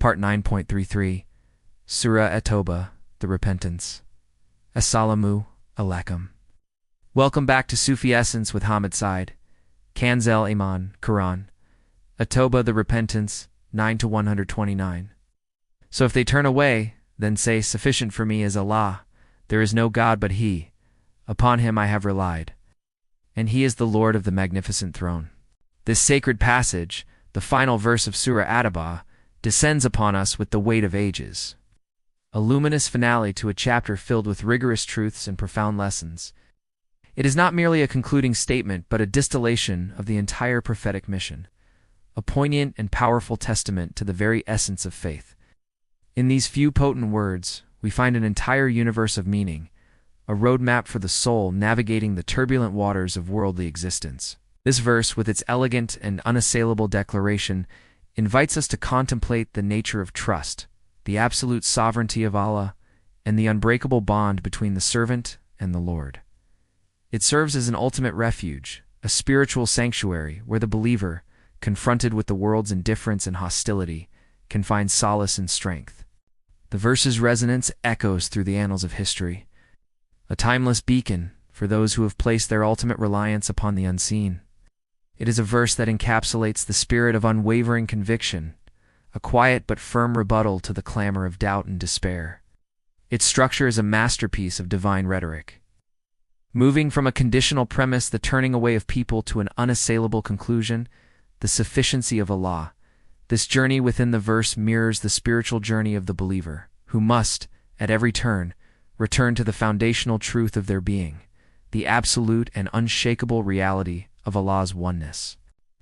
Part 9.33, Surah At-Tawbah, the Repentance. Assalamu alaikum. Welcome back to Sufi Essence with Hammad Syed. Kanzel Iman, Quran. At-Tawbah, the Repentance, 9-129. So if they turn away, then say, Sufficient for me is Allah. There is no God but He. Upon Him I have relied. And He is the Lord of the magnificent throne. This sacred passage, the final verse of Surah At-Tawbah, descends upon us with the weight of ages. A luminous finale to a chapter filled with rigorous truths and profound lessons. It is not merely a concluding statement, but a distillation of the entire prophetic mission, a poignant and powerful testament to the very essence of faith. In these few potent words, we find an entire universe of meaning, a roadmap for the soul navigating the turbulent waters of worldly existence. This verse, with its elegant and unassailable declaration, invites us to contemplate the nature of trust, the absolute sovereignty of Allah, and the unbreakable bond between the servant and the Lord. It serves as an ultimate refuge, a spiritual sanctuary where the believer, confronted with the world's indifference and hostility, can find solace and strength. The verse's resonance echoes through the annals of history, a timeless beacon for those who have placed their ultimate reliance upon the unseen. It is a verse that encapsulates the spirit of unwavering conviction, a quiet but firm rebuttal to the clamor of doubt and despair. Its structure is a masterpiece of divine rhetoric. Moving from a conditional premise, the turning away of people, to an unassailable conclusion, the sufficiency of Allah, this journey within the verse mirrors the spiritual journey of the believer, who must, at every turn, return to the foundational truth of their being, the absolute and unshakable reality of Allah's oneness.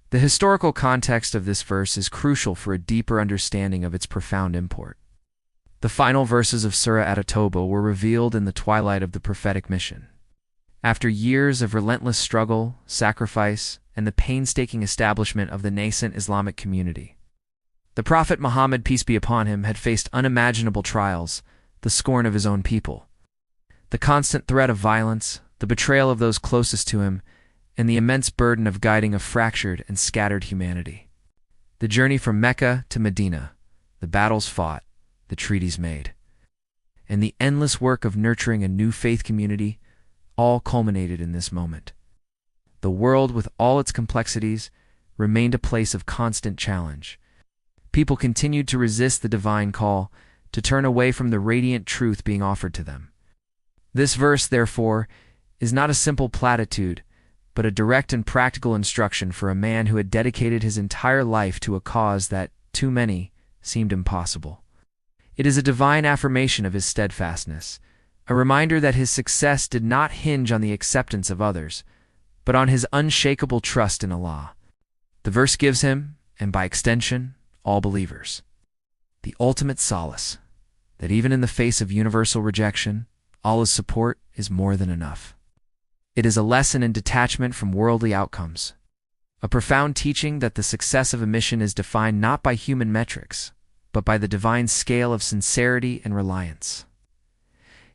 The historical context of this verse is crucial for a deeper understanding of its profound import. The final verses of Surah At-Tawbah were revealed in the twilight of the prophetic mission. After years of relentless struggle, sacrifice, and the painstaking establishment of the nascent Islamic community, the Prophet Muhammad, peace be upon him, had faced unimaginable trials, the scorn of his own people, the constant threat of violence, the betrayal of those closest to him, and the immense burden of guiding a fractured and scattered humanity. The journey from Mecca to Medina, the battles fought, the treaties made, and the endless work of nurturing a new faith community all culminated in this moment. The world, with all its complexities, remained a place of constant challenge. People continued to resist the divine call, to turn away from the radiant truth being offered to them. This verse, therefore, is not a simple platitude, but a direct and practical instruction for a man who had dedicated his entire life to a cause that, to many, seemed impossible. It is a divine affirmation of his steadfastness, a reminder that his success did not hinge on the acceptance of others, but on his unshakable trust in Allah. The verse gives him, and by extension, all believers, the ultimate solace, that even in the face of universal rejection, Allah's support is more than enough. It is a lesson in detachment from worldly outcomes, a profound teaching that the success of a mission is defined not by human metrics, but by the divine scale of sincerity and reliance.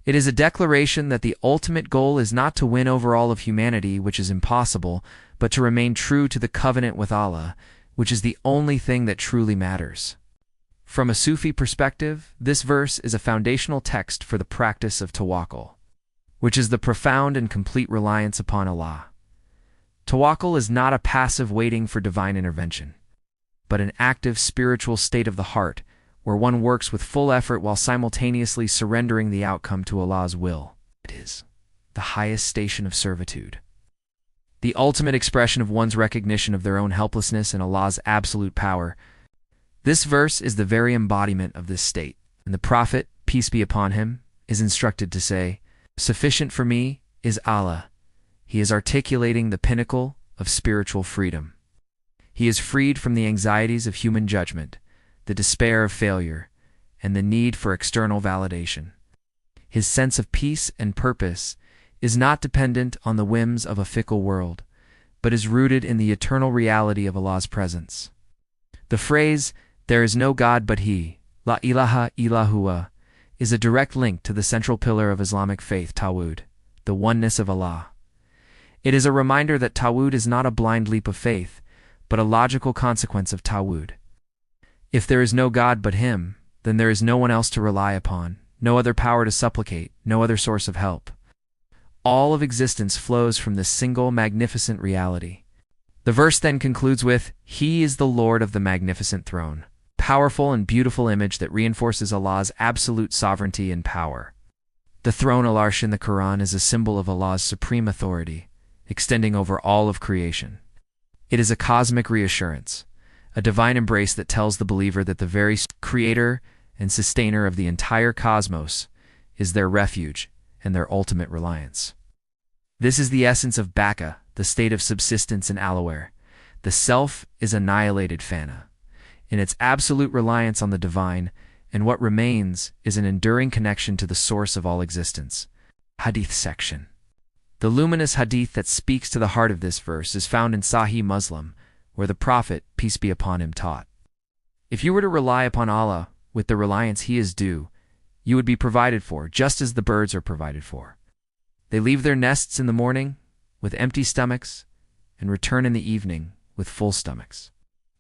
It is a declaration that the ultimate goal is not to win over all of humanity, which is impossible, but to remain true to the covenant with Allah, which is the only thing that truly matters. From a Sufi perspective, this verse is a foundational text for the practice of Tawakkul, which is the profound and complete reliance upon Allah. Tawakkul is not a passive waiting for divine intervention, but an active spiritual state of the heart, where one works with full effort while simultaneously surrendering the outcome to Allah's will. It is the highest station of servitude, the ultimate expression of one's recognition of their own helplessness and Allah's absolute power. This verse is the very embodiment of this state, and the Prophet, peace be upon him, is instructed to say, Sufficient for me is Allah. He is articulating the pinnacle of spiritual freedom. He is freed from the anxieties of human judgment, the despair of failure, and the need for external validation. His sense of peace and purpose is not dependent on the whims of a fickle world, but is rooted in the eternal reality of Allah's presence. The phrase, "There is no God but He, La ilaha illa huwa," is a direct link to the central pillar of Islamic faith, Tawhid, the oneness of Allah. It is a reminder that Tawhid is not a blind leap of faith, but a logical consequence of Tawhid. If there is no God but Him, then there is no one else to rely upon, no other power to supplicate, no other source of help. All of existence flows from this single magnificent reality. The verse then concludes with, "He is the Lord of the magnificent throne." Powerful and beautiful image that reinforces Allah's absolute sovereignty and power. The throne al-Arsh in the Quran is a symbol of Allah's supreme authority, extending over all of creation. It is a cosmic reassurance, a divine embrace that tells the believer that the very creator and sustainer of the entire cosmos is their refuge and their ultimate reliance. This is the essence of Baqa, the state of subsistence in Al-Aware. The self is annihilated fana, in its absolute reliance on the divine, and what remains is an enduring connection to the source of all existence. Hadith section. The luminous hadith that speaks to the heart of this verse is found in Sahih Muslim, where the Prophet, peace be upon him, taught, "If you were to rely upon Allah with the reliance He is due, you would be provided for, just as the birds are provided for. They leave their nests in the morning with empty stomachs and return in the evening with full stomachs."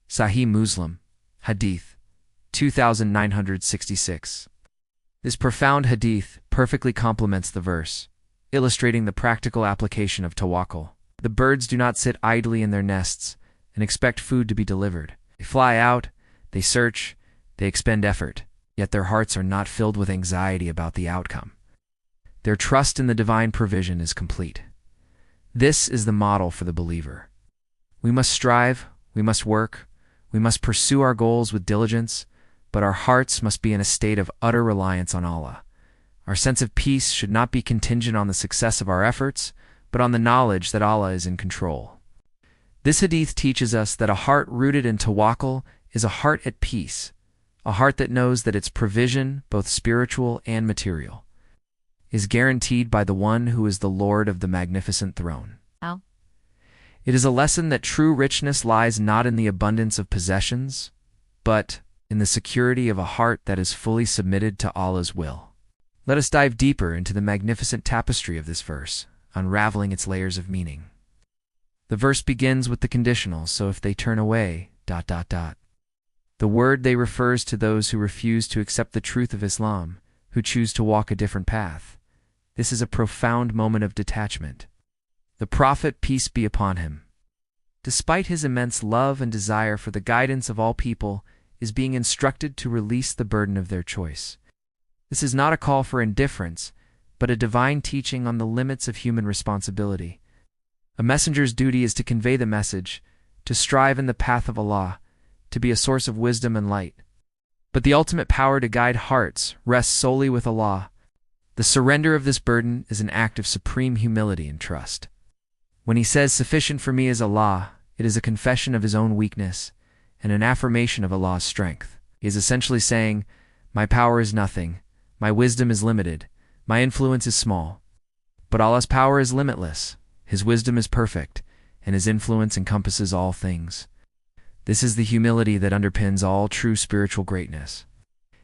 Sahih Muslim, Hadith 2966. This profound hadith perfectly complements the verse, illustrating the practical application of tawakkul. The birds do not sit idly in their nests and expect food to be delivered. They fly out, they search, they expend effort, yet their hearts are not filled with anxiety about the outcome. Their trust in the divine provision is complete. This is the model for the believer. We must strive, we must work, we must pursue our goals with diligence, but our hearts must be in a state of utter reliance on Allah. Our sense of peace should not be contingent on the success of our efforts, but on the knowledge that Allah is in control. This hadith teaches us that a heart rooted in tawakkul is a heart at peace, a heart that knows that its provision, both spiritual and material, is guaranteed by the one who is the Lord of the magnificent throne. Oh. It is a lesson that true richness lies not in the abundance of possessions, but in the security of a heart that is fully submitted to Allah's will. Let us dive deeper into the magnificent tapestry of this verse, unraveling its layers of meaning. The verse begins with the conditional, so if they turn away, ... The word "they" refers to those who refuse to accept the truth of Islam, who choose to walk a different path. This is a profound moment of detachment. The Prophet, peace be upon him, despite his immense love and desire for the guidance of all people, is being instructed to release the burden of their choice. This is not a call for indifference, but a divine teaching on the limits of human responsibility. A messenger's duty is to convey the message, to strive in the path of Allah, to be a source of wisdom and light. But the ultimate power to guide hearts rests solely with Allah. The surrender of this burden is an act of supreme humility and trust. When he says, "Sufficient for me is Allah," it is a confession of his own weakness and an affirmation of Allah's strength. He is essentially saying, "My power is nothing, my wisdom is limited, my influence is small. But Allah's power is limitless, His wisdom is perfect, and His influence encompasses all things." This is the humility that underpins all true spiritual greatness.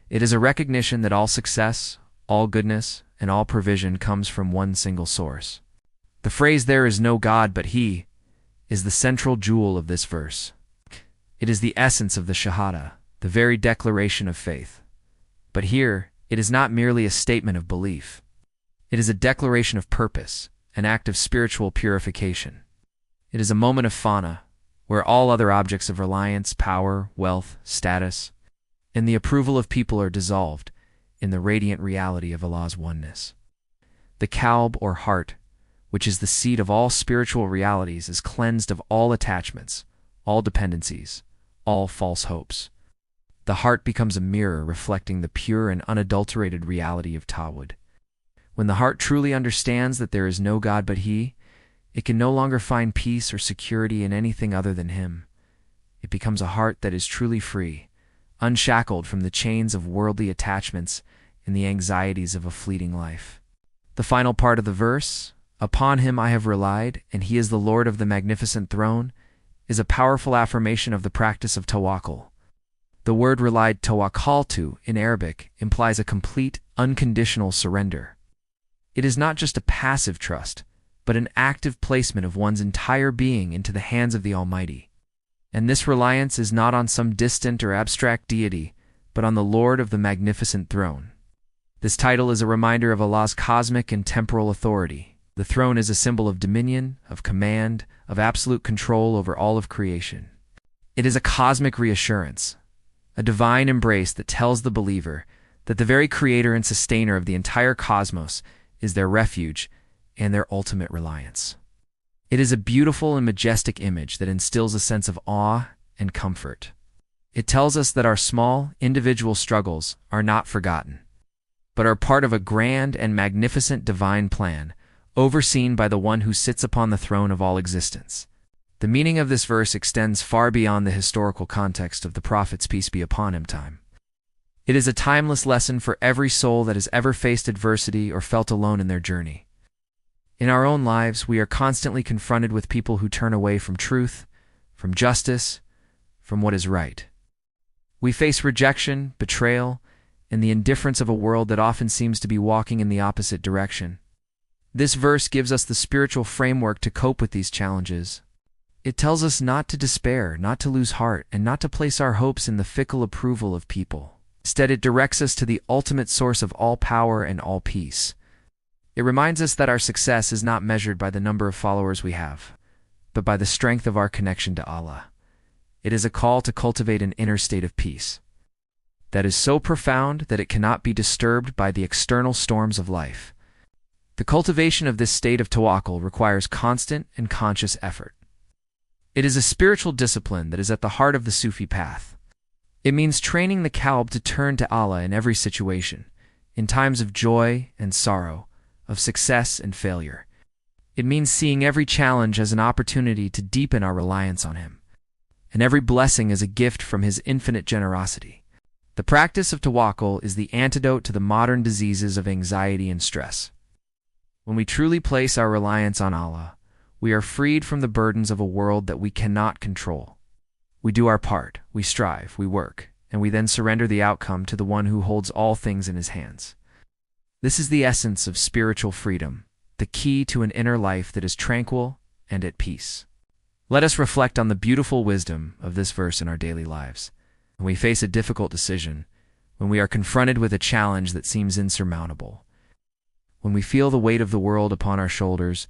It is a recognition that all success, all goodness, and all provision comes from one single source. The phrase "there is no God but He" is the central jewel of this verse. It is the essence of the Shahada, the very declaration of faith. But here, it is not merely a statement of belief. It is a declaration of purpose, an act of spiritual purification. It is a moment of fana, where all other objects of reliance, power, wealth, status, and the approval of people are dissolved in the radiant reality of Allah's oneness. The qalb, or heart, which is the seat of all spiritual realities, is cleansed of all attachments, all dependencies, all false hopes. The heart becomes a mirror reflecting the pure and unadulterated reality of Tawhid. When the heart truly understands that there is no God but He, it can no longer find peace or security in anything other than Him. It becomes a heart that is truly free, unshackled from the chains of worldly attachments and the anxieties of a fleeting life. The final part of the verse, "Upon Him I have relied, and He is the Lord of the magnificent throne," is a powerful affirmation of the practice of tawakkul. The word relied, tawakkaltu, in Arabic, implies a complete, unconditional surrender. It is not just a passive trust, but an active placement of one's entire being into the hands of the Almighty. And this reliance is not on some distant or abstract deity, but on the Lord of the magnificent throne. This title is a reminder of Allah's cosmic and temporal authority. The throne is a symbol of dominion, of command, of absolute control over all of creation. It is a cosmic reassurance, a divine embrace that tells the believer that the very creator and sustainer of the entire cosmos is their refuge and their ultimate reliance. It is a beautiful and majestic image that instills a sense of awe and comfort. It tells us that our small, individual struggles are not forgotten, but are part of a grand and magnificent divine plan, overseen by the one who sits upon the throne of all existence. The meaning of this verse extends far beyond the historical context of the Prophet's peace be upon him time. It is a timeless lesson for every soul that has ever faced adversity or felt alone in their journey. In our own lives, we are constantly confronted with people who turn away from truth, from justice, from what is right. We face rejection, betrayal, and the indifference of a world that often seems to be walking in the opposite direction. This verse gives us the spiritual framework to cope with these challenges. It tells us not to despair, not to lose heart, and not to place our hopes in the fickle approval of people. Instead, it directs us to the ultimate source of all power and all peace. It reminds us that our success is not measured by the number of followers we have, but by the strength of our connection to Allah. It is a call to cultivate an inner state of peace that is so profound that it cannot be disturbed by the external storms of life. The cultivation of this state of tawakkul requires constant and conscious effort. It is a spiritual discipline that is at the heart of the Sufi path. It means training the qalb to turn to Allah in every situation, in times of joy and sorrow, of success and failure. It means seeing every challenge as an opportunity to deepen our reliance on Him, and every blessing as a gift from His infinite generosity. The practice of tawakkul is the antidote to the modern diseases of anxiety and stress. When we truly place our reliance on Allah, we are freed from the burdens of a world that we cannot control. We do our part, we strive, we work, and we then surrender the outcome to the one who holds all things in His hands. This is the essence of spiritual freedom, the key to an inner life that is tranquil and at peace. Let us reflect on the beautiful wisdom of this verse in our daily lives. When we face a difficult decision, when we are confronted with a challenge that seems insurmountable, when we feel the weight of the world upon our shoulders,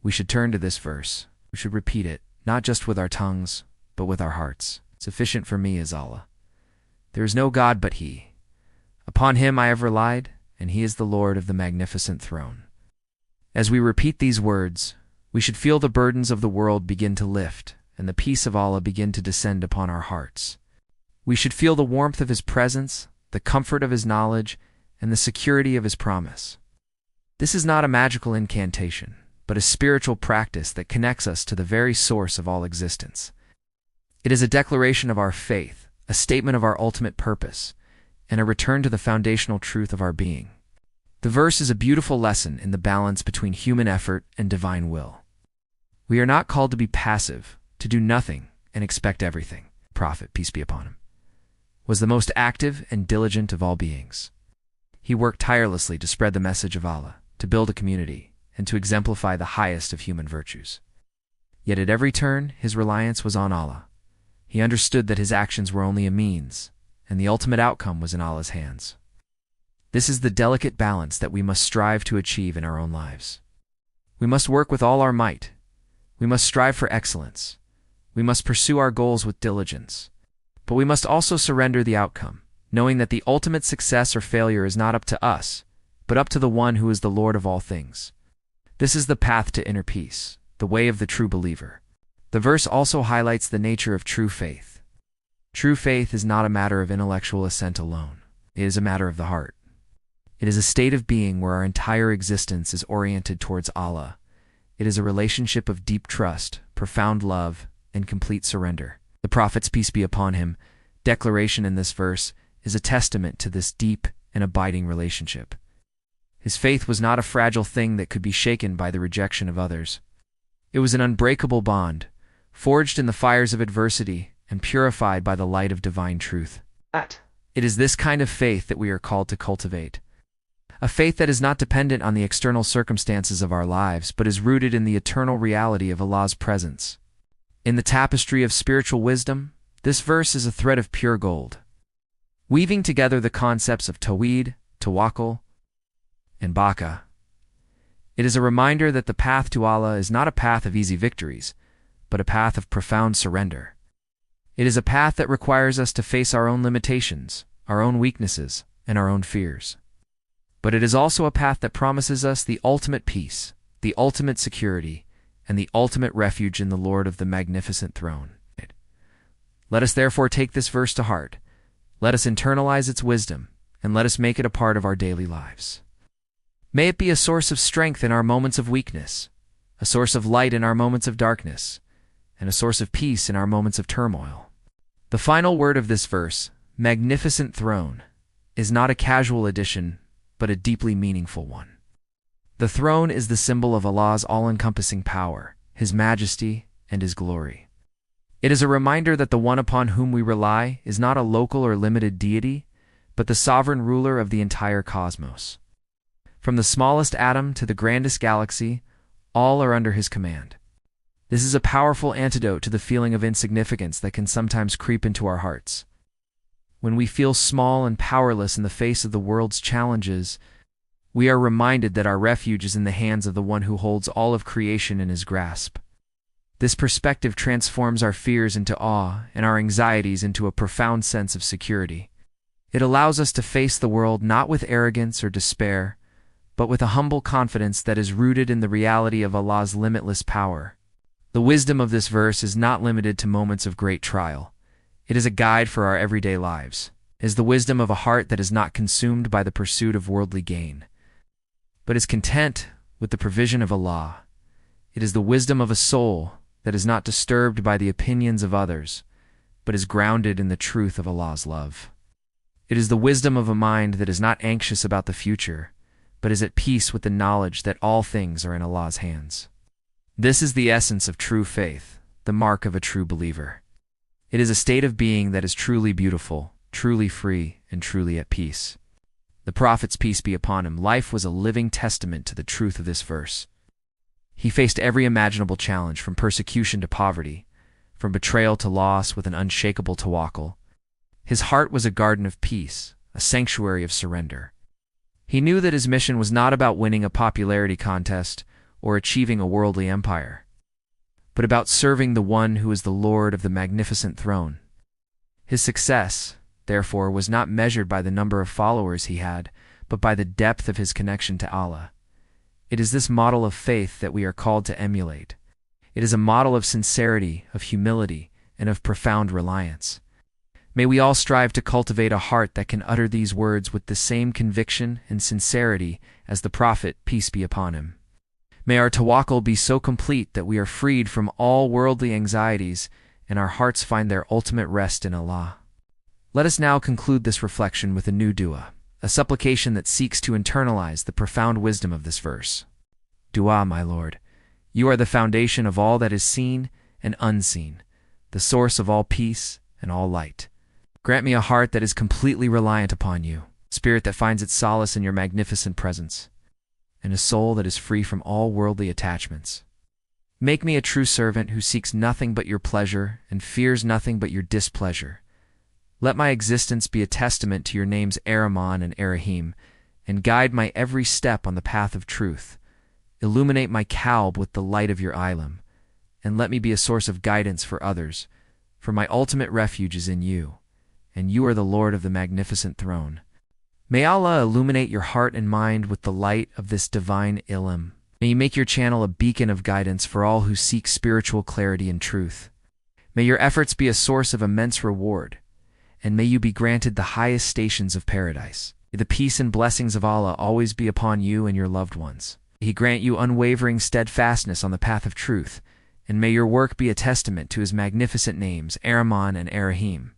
we should turn to this verse. We should repeat it, not just with our tongues, but with our hearts. Sufficient for me is Allah. There is no God but He. Upon Him I have relied, and He is the Lord of the magnificent throne. As we repeat these words, we should feel the burdens of the world begin to lift, and the peace of Allah begin to descend upon our hearts. We should feel the warmth of His presence, the comfort of His knowledge, and the security of His promise. This is not a magical incantation, but a spiritual practice that connects us to the very source of all existence. It is a declaration of our faith, a statement of our ultimate purpose, and a return to the foundational truth of our being. The verse is a beautiful lesson in the balance between human effort and divine will. We are not called to be passive, to do nothing and expect everything. The Prophet, peace be upon him, was the most active and diligent of all beings. He worked tirelessly to spread the message of Allah, to build a community, and to exemplify the highest of human virtues. Yet at every turn, his reliance was on Allah. He understood that his actions were only a means, and the ultimate outcome was in Allah's hands. This is the delicate balance that we must strive to achieve in our own lives. We must work with all our might. We must strive for excellence. We must pursue our goals with diligence. But we must also surrender the outcome, knowing that the ultimate success or failure is not up to us, but up to the one who is the Lord of all things. This is the path to inner peace, the way of the true believer. The verse also highlights the nature of true faith. True faith is not a matter of intellectual assent alone. It is a matter of the heart. It is a state of being where our entire existence is oriented towards Allah. It is a relationship of deep trust, profound love, and complete surrender. The Prophet's peace be upon him declaration in this verse is a testament to this deep and abiding relationship. His faith was not a fragile thing that could be shaken by the rejection of others. It was an unbreakable bond, forged in the fires of adversity and purified by the light of divine truth. It is this kind of faith that we are called to cultivate. A faith that is not dependent on the external circumstances of our lives, but is rooted in the eternal reality of Allah's presence. In the tapestry of spiritual wisdom, this verse is a thread of pure gold, weaving together the concepts of Tawhid, Tawakkul, and Baka. It is a reminder that the path to Allah is not a path of easy victories, but a path of profound surrender. It is a path that requires us to face our own limitations, our own weaknesses, and our own fears. But it is also a path that promises us the ultimate peace, the ultimate security, and the ultimate refuge in the Lord of the magnificent throne. Let us therefore take this verse to heart. Let us internalize its wisdom, and let us make it a part of our daily lives. May it be a source of strength in our moments of weakness, a source of light in our moments of darkness, and a source of peace in our moments of turmoil. The final word of this verse, magnificent throne, is not a casual addition, but a deeply meaningful one. The throne is the symbol of Allah's all-encompassing power, His majesty, and His glory. It is a reminder that the one upon whom we rely is not a local or limited deity, but the sovereign ruler of the entire cosmos. From the smallest atom to the grandest galaxy, all are under His command. This is a powerful antidote to the feeling of insignificance that can sometimes creep into our hearts. When we feel small and powerless in the face of the world's challenges, we are reminded that our refuge is in the hands of the one who holds all of creation in His grasp. This perspective transforms our fears into awe and our anxieties into a profound sense of security. It allows us to face the world not with arrogance or despair, but with a humble confidence that is rooted in the reality of Allah's limitless power. The wisdom of this verse is not limited to moments of great trial. It is a guide for our everyday lives. It is the wisdom of a heart that is not consumed by the pursuit of worldly gain, but is content with the provision of Allah. It is the wisdom of a soul that is not disturbed by the opinions of others, but is grounded in the truth of Allah's love. It is the wisdom of a mind that is not anxious about the future, but is at peace with the knowledge that all things are in Allah's hands. This is the essence of true faith, the mark of a true believer. It is a state of being that is truly beautiful, truly free, and truly at peace. The Prophet's peace be upon him life was a living testament to the truth of this verse. He faced every imaginable challenge, from persecution to poverty, from betrayal to loss, with an unshakable tawakkul. His heart was a garden of peace, a sanctuary of surrender. He knew that his mission was not about winning a popularity contest or achieving a worldly empire, but about serving the one who is the Lord of the magnificent throne. His success, therefore, was not measured by the number of followers he had, but by the depth of his connection to Allah. It is this model of faith that we are called to emulate. It is a model of sincerity, of humility, and of profound reliance. May we all strive to cultivate a heart that can utter these words with the same conviction and sincerity as the Prophet, peace be upon him. May our tawakkul be so complete that we are freed from all worldly anxieties and our hearts find their ultimate rest in Allah. Let us now conclude this reflection with a new dua, a supplication that seeks to internalize the profound wisdom of this verse. Dua, my Lord, you are the foundation of all that is seen and unseen, the source of all peace and all light. Grant me a heart that is completely reliant upon you, spirit that finds its solace in your magnificent presence, and a soul that is free from all worldly attachments. Make me a true servant who seeks nothing but your pleasure and fears nothing but your displeasure. Let my existence be a testament to your names Ar-Rahman and Ar-Rahim, and guide my every step on the path of truth. Illuminate my kalb with the light of your ilm, and let me be a source of guidance for others, for my ultimate refuge is in you, and you are the Lord of the magnificent throne. May Allah illuminate your heart and mind with the light of this divine ilm. May you make your channel a beacon of guidance for all who seek spiritual clarity and truth. May your efforts be a source of immense reward, and may you be granted the highest stations of paradise. May the peace and blessings of Allah always be upon you and your loved ones. May He grant you unwavering steadfastness on the path of truth, and may your work be a testament to His magnificent names, Ar-Rahman and Ar-Rahim.